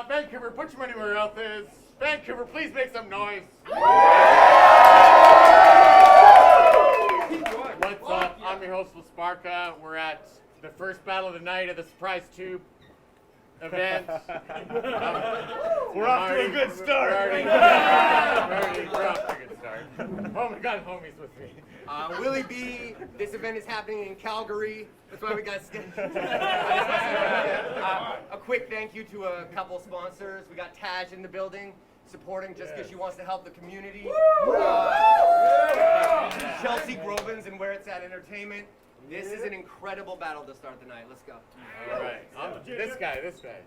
Vancouver, put your money where your mouth is. Vancouver, please make some noise. What's up? I'm your host, Sparka. We're at the first battle of the night of the Surprise Tube event. We're off to a good start. We're off to a good start. Oh my God, homie's with me. Willie B, this event is happening in Calgary. That's why we got scheduled. A quick thank you to a couple sponsors. We got Taj in the building, supporting just because she wants to help the community. Chelsea Grovins and Where It's At Entertainment. This is an incredible battle to start the night. Let's go. All right. This guy.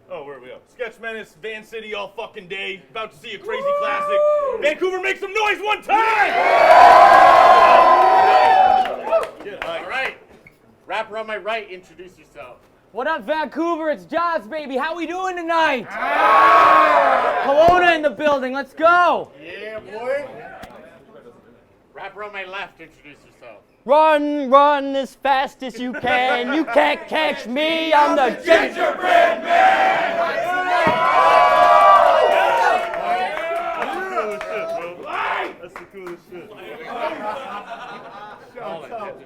Oh, where are we go? Sketch Menace, Van City all fucking day. About to see a crazy classic. Vancouver, make some noise one time! All right. Rapper on my right, introduce yourself. What up, Vancouver? It's Jaws, baby. How we doing tonight? Kelowna in the building. Let's go. Yeah, boy. Rapper on my left, introduce yourself. Run, run as fast as you can. You can't catch me. I'm the gingerbread man. That's the coolest shit.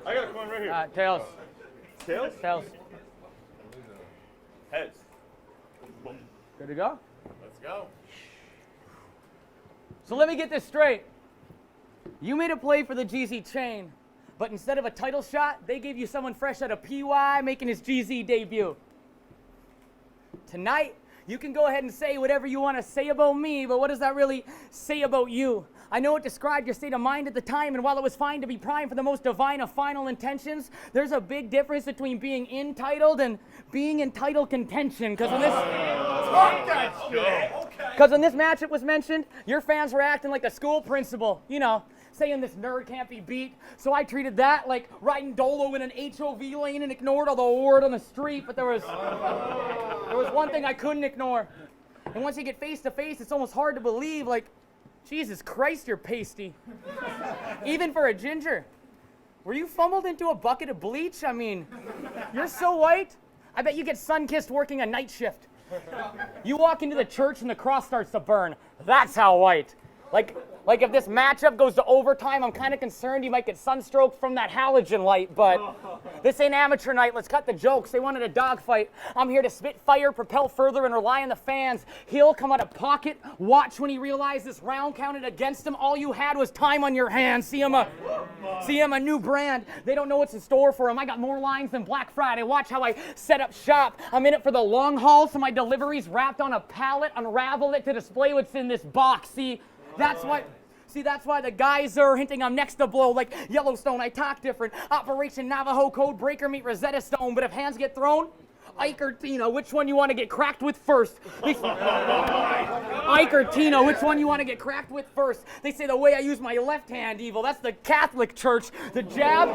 I got a coin right here. Tails. Tails? Tails. Heads. Good to go? Let's go. So let me get this straight. You made a play for the GZ chain, but instead of a title shot, they gave you someone fresh out of PY making his GZ debut. Tonight, you can go ahead and say whatever you want to say about me, but what does that really say about you? I know it described your state of mind at the time, and while it was fine to be primed for the most divine of final intentions, there's a big difference between being entitled and being in title contention. Because when this matchup was mentioned, your fans were acting like a school principal, you know, saying this nerd can't be beat. So I treated that like riding Dolo in an HOV lane and ignored all the word on the street. But there was one thing I couldn't ignore. And once you get face to face, it's almost hard to believe, like, Jesus Christ, you're pasty. Even for a ginger. Were you fumbled into a bucket of bleach? I mean, you're so white. I bet you get sun-kissed working a night shift. You walk into the church and the cross starts to burn. That's how white. Like if this matchup goes to overtime, I'm kind of concerned you might get sunstroke from that halogen light, but this ain't amateur night. Let's cut the jokes. They wanted a dogfight. I'm here to spit fire, propel further, and rely on the fans. He'll come out of pocket. Watch when he realized this round counted against him. All you had was time on your hands. See him a new brand. They don't know what's in store for him. I got more lines than Black Friday. Watch how I set up shop. I'm in it for the long haul, so my delivery's wrapped on a pallet. Unravel it to display what's in this box. That's why the guys are hinting I'm next to blow like Yellowstone. I talk different. Operation Navajo Code Breaker meet Rosetta Stone. But if hands get thrown, Ike or Tina, which one you want to get cracked with first? Ike or Tina, which one you want to get cracked with first? They say the way I use my left hand, evil. That's the Catholic Church. The jab.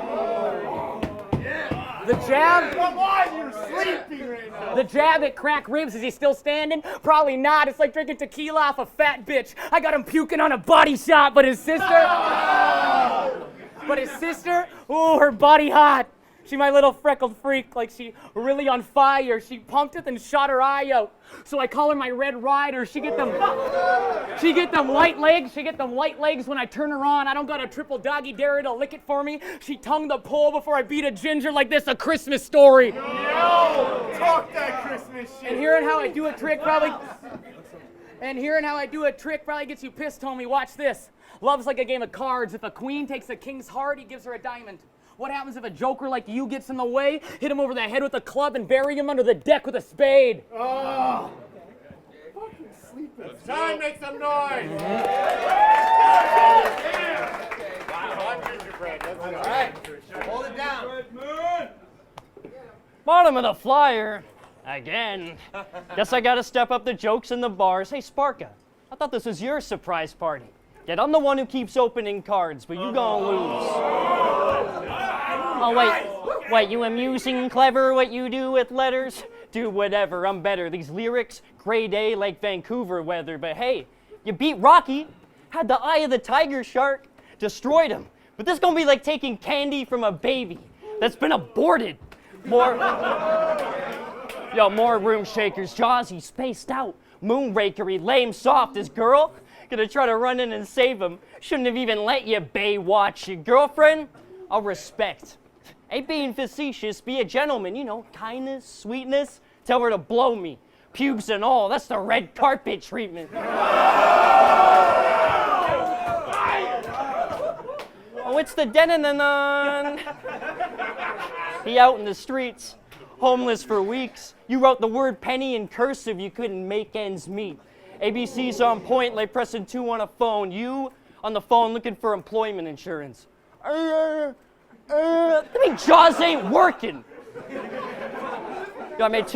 Come on, you're sleepy right now. The jab at crack ribs, is he still standing? Probably not. It's like drinking tequila off a fat bitch. I got him puking on a body shot, but his sister, ooh, her body hot. She my little freckled freak, like she really on fire. She pumped it and shot her eye out. So I call her my Red Rider. She get them light legs. When I turn her on. I don't got a triple doggy dare her to lick it for me. She tongued the pole before I beat a ginger like this, A Christmas Story. Yo, talk that Christmas shit. And hearing how I do a trick probably gets you pissed, homie. Watch this. Love's like a game of cards. If a queen takes a king's heart, he gives her a diamond. What happens if a joker like you gets in the way? Hit him over the head with a club and bury him under the deck with a spade. Oh. Fucking sleeping. Time, make some noise. Wow, gingerbread. Let's go. All right, hold it down. Bottom of the flyer. Again. Guess I gotta step up the jokes in the bars. Hey, Sparka, I thought this was your surprise party. Yet I'm the one who keeps opening cards, but you gonna lose. Oh, wait, you amusing, clever, what you do with letters? Do whatever, I'm better. These lyrics, gray day like Vancouver weather, but hey, you beat Rocky, had the eye of the tiger shark, destroyed him. But this gonna be like taking candy from a baby that's been aborted. More room shakers, Jawsy, spaced out. Moonrakery, lame, soft. His girl gonna try to run in and save him. Shouldn't have even let you Baywatch. Your girlfriend, I'll respect. Ain't being facetious, be a gentleman, you know, kindness, sweetness. Tell her to blow me. Pubes and all, that's the red carpet treatment. Oh, it's the Denanan. He out in the streets, homeless for weeks. You wrote the word penny in cursive, you couldn't make ends meet. ABC's on point like pressing 2 on a phone. You on the phone looking for employment insurance. I mean, Jaws ain't working. Yo, I made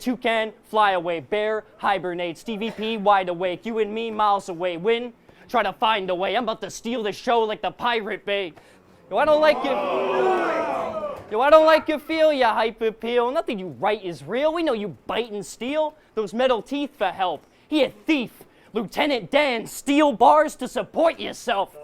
toucan, fly away. Bear, hibernate. Stevie P, wide awake. You and me, miles away. Win, try to find a way. I'm about to steal the show like the Pirate Bay. Yo, I don't like you feel, ya hype appeal. Nothing you write is real. We know you bite and steal those metal teeth for help. He a thief. Lieutenant Dan, steal bars to support yourself.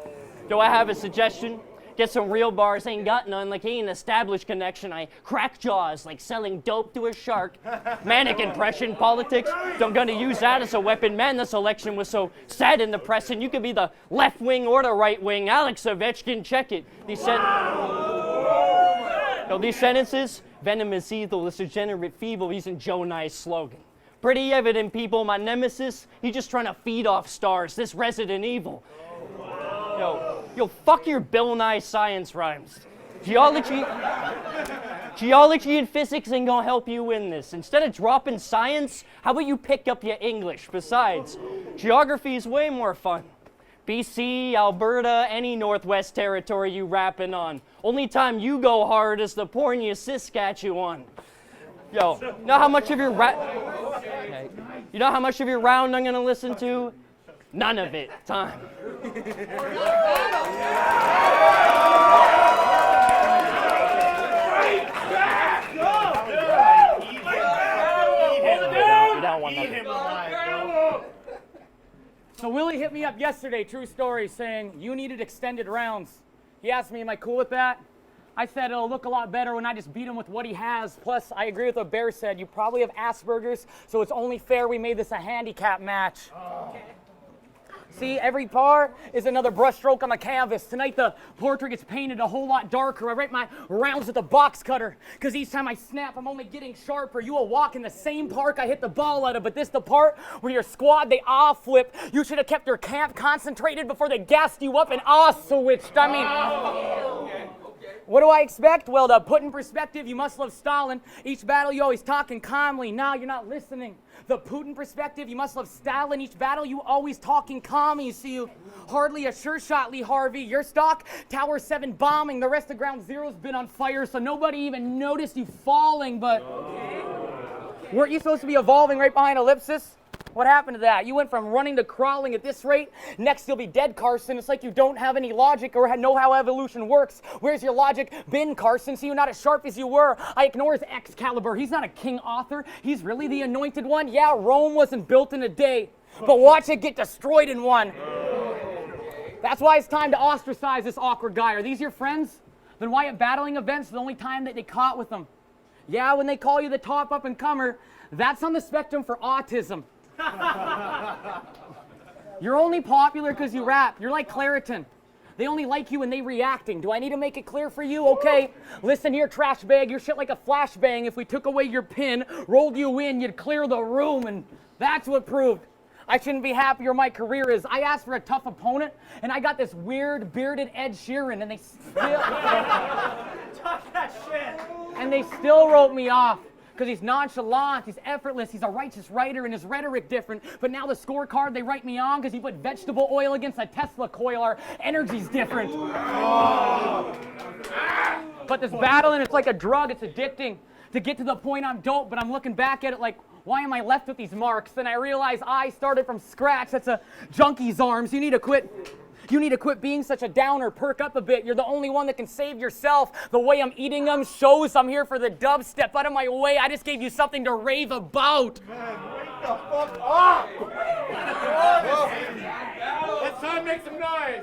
Do I have a suggestion? Get some real bars, ain't got none, like he ain't established connection. I crack jaws like selling dope to a shark. Manic impression, politics, I'm gonna use that as a weapon. Man, this election was so sad and depressing. You could be the left wing or the right wing. Alex Ovechkin, check it. These sentences, venomous evil, this degenerate feeble, using Joe Nice slogan. Pretty evident, people, my nemesis, he's just trying to feed off stars, this Resident Evil. Yo, fuck your Bill Nye science rhymes. Geology and physics ain't gonna help you win this. Instead of dropping science, how about you pick up your English? Besides, geography is way more fun. BC, Alberta, any Northwest territory you rapping on. Only time you go hard is the porn you Saskatchewan. Yo, you know how much of your round I'm gonna listen to? None of it. Time. You don't want nothing. So Willie hit me up yesterday, true story, saying you needed extended rounds. He asked me, am I cool with that? I said it'll look a lot better when I just beat him with what he has. Plus, I agree with what Bear said. You probably have Asperger's, so it's only fair we made this a handicap match. Okay. See, every par is another brushstroke on the canvas. Tonight, the portrait gets painted a whole lot darker. I write my rounds with a box cutter, because each time I snap, I'm only getting sharper. You will walk in the same park I hit the ball out of, but this the part where your squad, they flip. You should have kept your camp concentrated before they gassed you up and switched. I mean... What do I expect? Well, to put in perspective, you must love Stalin. Each battle, you always talking calmly. Now you're not listening. The Putin perspective, you must love Stalin. Each battle, you always talking calmly. You see, you hardly a sure shot, Lee Harvey. Your stock, Tower 7 bombing. The rest of Ground Zero's been on fire, so nobody even noticed you falling, but... Weren't you supposed to be evolving right behind Ellipsis? What happened to that? You went from running to crawling at this rate. Next, you'll be dead, Carson. It's like you don't have any logic or know how evolution works. Where's your logic been, Carson? See, you're not as sharp as you were. I ignore his Excalibur. He's not a king author. He's really the anointed one. Yeah, Rome wasn't built in a day, but watch it get destroyed in one. That's why it's time to ostracize this awkward guy. Are these your friends? Then why at battling events the only time that they caught with them? Yeah, when they call you the top up-and-comer, that's on the spectrum for autism. You're only popular because you rap. You're like Claritin. They only like you when they reacting. Do I need to make it clear for you? Okay, listen here, trash bag. You're shit like a flashbang. If we took away your pin, rolled you in, you'd clear the room, and that's what proved I shouldn't be happier my career is. I asked for a tough opponent, and I got this weird bearded Ed Sheeran, and they still... Talk that shit. And they still wrote me off. Because he's nonchalant, he's effortless, he's a righteous writer, and his rhetoric different. But now the scorecard they write me on because he put vegetable oil against a Tesla coil. Our energy's different. But this battling, it's like a drug, it's addicting. To get to the point I'm dope, but I'm looking back at it like, why am I left with these marks? Then I realize I started from scratch. That's a junkie's arms. You need to quit being such a downer. Perk up a bit. You're the only one that can save yourself. The way I'm eating them shows I'm here for the dub. Step out of my way. I just gave you something to rave about. Man, wake the fuck up! It's time to make some noise.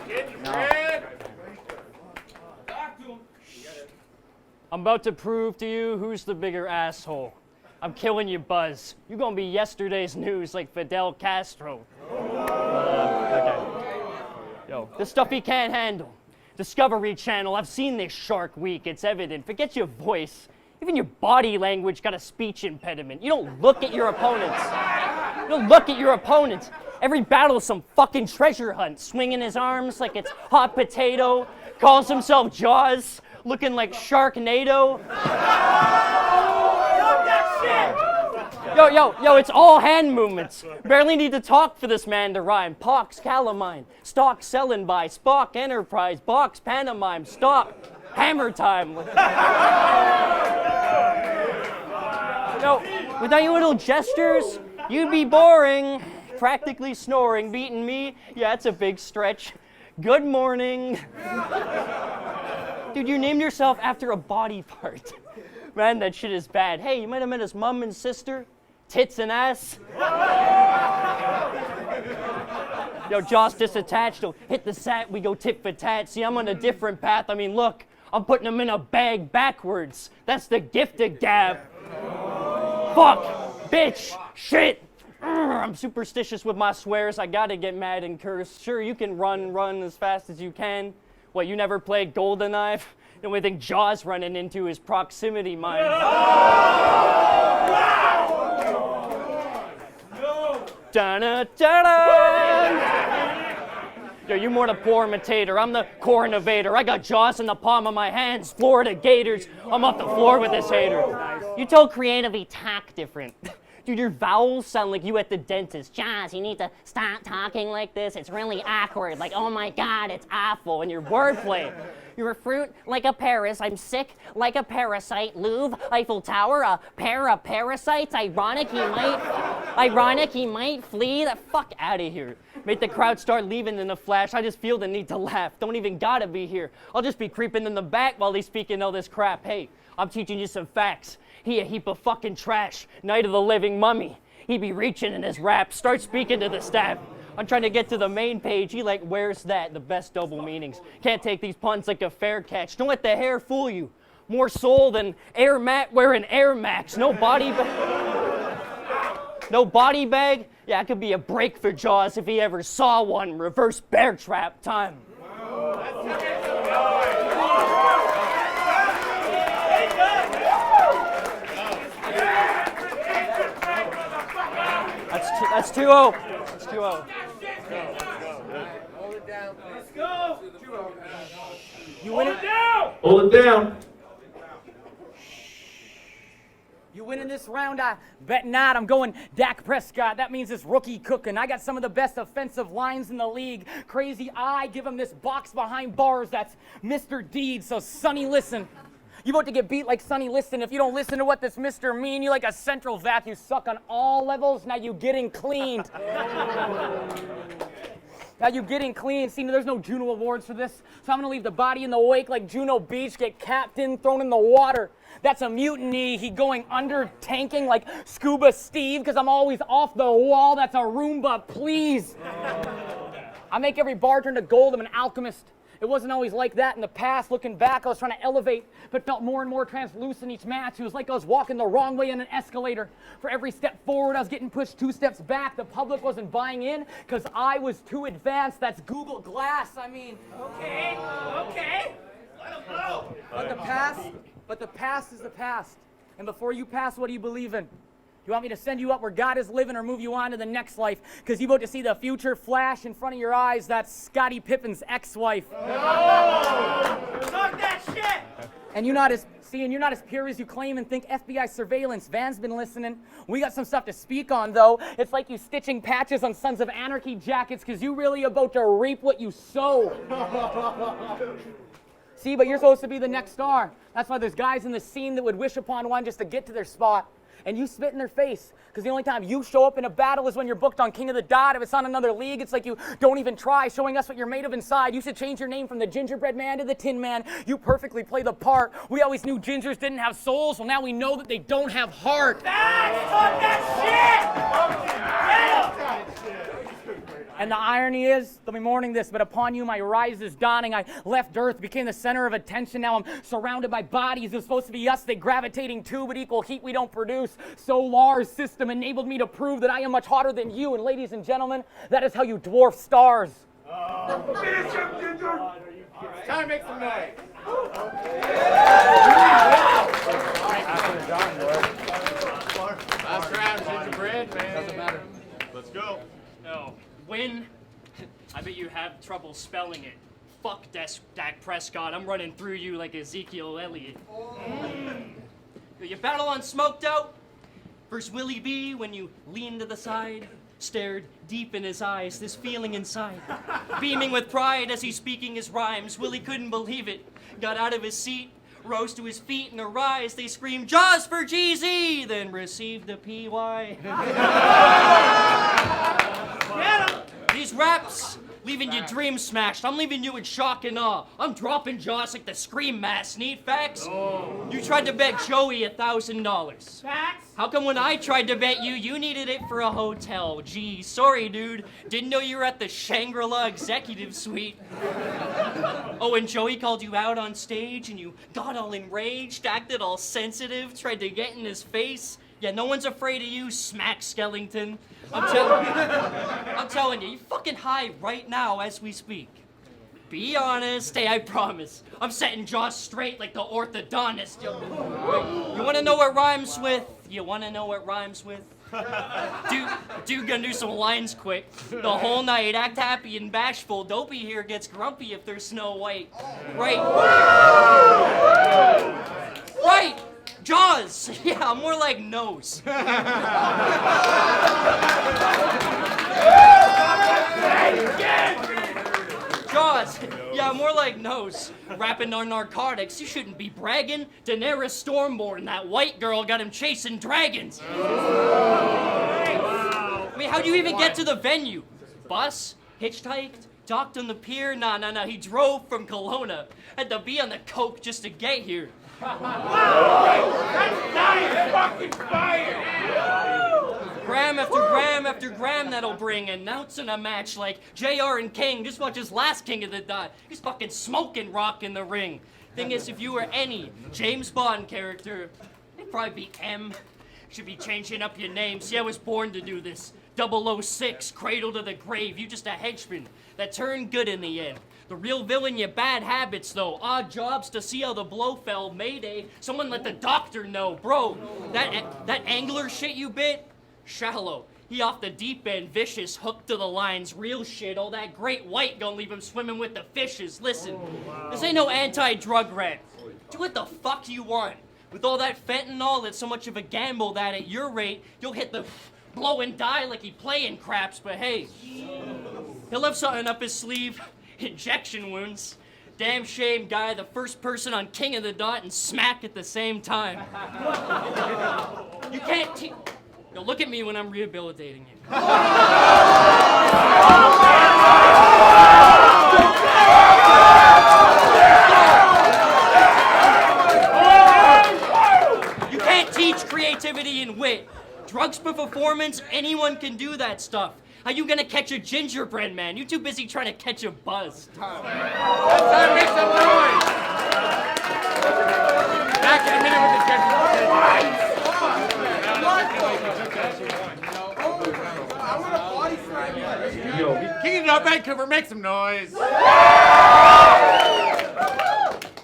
Get your bread. I'm about to prove to you who's the bigger asshole. I'm killing you, Buzz. You're gonna be yesterday's news like Fidel Castro. Okay. Yo, this stuff he can't handle. Discovery Channel, I've seen this Shark Week, it's evident. Forget your voice. Even your body language got a speech impediment. You don't look at your opponents. You don't look at your opponents. Every battle is some fucking treasure hunt, swinging his arms like it's hot potato, calls himself Jaws, looking like Sharknado. Yo, it's all hand movements. Barely need to talk for this man to rhyme. Pox, calamine, stock selling by, Spock Enterprise, box pantomime, stop, hammer time. Yo, without your little gestures, you'd be boring. Practically snoring, beating me, yeah, it's a big stretch. Good morning. Dude, you named yourself after a body part. Man, that shit is bad. Hey, you might have met his mom and sister. Tits and ass. Yo, Joss disattached. He'll hit the sat, we go tit for tat. See, I'm on a different path. I mean, look, I'm putting him in a bag backwards. That's the gift of gab. Fuck, bitch, shit. I'm superstitious with my swears. I gotta get mad and curse. Sure, you can run as fast as you can. What, you never played GoldenEye? The only thing Jaws running into is proximity mine. Yo, you more the poor imitator. I'm the core innovator. I got Jaws in the palm of my hands. Florida Gators. I'm off the floor with this hater. You told creatively talk different. Dude, your vowels sound like you at the dentist. Jaws, you need to stop talking like this. It's really awkward. Like, oh my God, it's awful. And your wordplay. You're a fruit like a Paris. I'm sick like a parasite. Louvre, Eiffel Tower, a pair of parasites. Ironic, he might flee. The fuck out of here. Make the crowd start leaving in a flash. I just feel the need to laugh. Don't even gotta be here. I'll just be creeping in the back while he's speaking all this crap. Hey, I'm teaching you some facts. He a heap of fucking trash. Night of the Living Mummy. He be reaching in his rap. Start speaking to the staff. I'm trying to get to the main page. He like, where's that? The best double meanings. Can't take these puns like a fair catch. Don't let the hair fool you. More soul than Air Matt wearing Air Max. No body bag? Yeah, it could be a break for Jaws if he ever saw one. Reverse bear trap time. That's 2-0. That's 2-0. Hold it down. Let's go. You win it. Hold it down. You winning this round? I bet not. I'm going Dak Prescott. That means this rookie cooking. I got some of the best offensive lines in the league. Crazy eye, give him this box behind bars. That's Mr. Deed. So, Sonny, listen. You about to get beat like Sonny Liston. If you don't listen to what this Mr. mean, you like a central vac. You suck on all levels. Now you getting cleaned. Now you getting clean. See, there's no Juno Awards for this. So I'm going to leave the body in the wake like Juno Beach, get captain, thrown in the water. That's a mutiny. He going under tanking like Scuba Steve because I'm always off the wall. That's a Roomba, please. I make every bar turn to gold. I'm an alchemist. It wasn't always like that in the past. Looking back, I was trying to elevate, but felt more and more translucent each match. It was like I was walking the wrong way in an escalator. For every step forward, I was getting pushed 2 steps back. The public wasn't buying in because I was too advanced. That's Google Glass. I mean, okay. Let him go. But the past is the past. And before you pass, what do you believe in? You want me to send you up where God is living or move you on to the next life? Because you about to see the future flash in front of your eyes. That's Scottie Pippen's ex-wife. Talk that shit! And you're not as pure as you claim and think. FBI surveillance. Van's been listening. We got some stuff to speak on, though. It's like you stitching patches on Sons of Anarchy jackets because you really about to reap what you sow. See, but you're supposed to be the next star. That's why there's guys in the scene that would wish upon one just to get to their spot. And you spit in their face, because the only time you show up in a battle is when you're booked on King of the Dot. If it's on another league, it's like you don't even try, showing us what you're made of inside. You should change your name from the Gingerbread Man to the Tin Man. You perfectly play the part. We always knew gingers didn't have souls, well now we know that they don't have heart. Talk that shit! And the irony is, they'll be mourning this, but upon you my rise is dawning. I left Earth, became the center of attention. Now I'm surrounded by bodies. It was supposed to be us, they gravitating to, but equal heat we don't produce. Solar's system enabled me to prove that I am much hotter than you. And ladies and gentlemen, that is how you dwarf stars. It's time to make some noise. Last round, gingerbread, man. Doesn't matter. Let's go. No. Win? I bet you have trouble spelling it. Fuck Dak Prescott. I'm running through you like Ezekiel Elliott. You battle on Smoked Out? First Willie B, when you leaned to the side, stared deep in his eyes, this feeling inside. Beaming with pride as he's speaking his rhymes, Willie couldn't believe it. Got out of his seat, rose to his feet, and arise, they screamed, Jaws for GZ, then received the PY. These raps, leaving your dreams smashed. I'm leaving you in shock and awe. I'm dropping Jaws like the Scream Mask. Need facts? You tried to bet Joey $1,000. Facts? How come when I tried to bet you, you needed it for a hotel? Gee, sorry, dude. Didn't know you were at the Shangri-La Executive Suite. Oh, and Joey called you out on stage, and you got all enraged, acted all sensitive, tried to get in his face. Yeah, no one's afraid of you, Smack Skellington. I'm telling you, you're fucking high right now as we speak. Be honest, hey, I promise. I'm setting Josh straight like the orthodontist. You wanna know what rhymes with? You wanna know what rhymes with? Dude gonna do some lines quick. The whole night, act happy and bashful. Dopey here gets grumpy if there's Snow White. Right. Right! Jaws! Yeah, more like nose. Jaws! Yeah, more like nose. Rapping on narcotics, you shouldn't be bragging. Daenerys Stormborn, that white girl, got him chasing dragons. I mean, how'd you even get to the venue? Bus? Hitchhiked? Docked on the pier? Nah, he drove from Kelowna. Had to be on the coke just to get here. Gram after gram that'll bring. Announcing a match like JR and King. Just watch his last King of the Dot. He's fucking smoking rock in the ring. Thing is, if you were any James Bond character, it'd probably be M. Should be changing up your name. See, I was born to do this. 006, cradle to the grave. You just a henchman that turned good in the end. The real villain, your bad habits, though. Odd jobs to see how the blow fell. Mayday, someone let the doctor know. Bro, that angler shit you bit? Shallow. He off the deep end, vicious, hooked to the lines, real shit. All that great white gonna leave him swimming with the fishes. Listen, this ain't no anti-drug rant. Do what the fuck you want. With all that fentanyl, it's so much of a gamble that at your rate, you'll hit the blow and die like he playing craps. But hey, he'll have something up his sleeve. Injection wounds. Damn shame, guy, the first person on King of the Dot and Smack at the same time. You can't Now look at me when I'm rehabilitating you. You can't teach creativity and wit. Drugs for performance, anyone can do that stuff. How you gonna catch a gingerbread man? You too busy trying to catch a buzz. Let's make some noise. Back in a minute with the gingerbread. King of the Vancouver, make some noise. Let's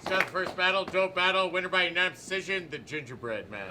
go to the first battle, dope battle, winner by unanimous decision, the gingerbread man.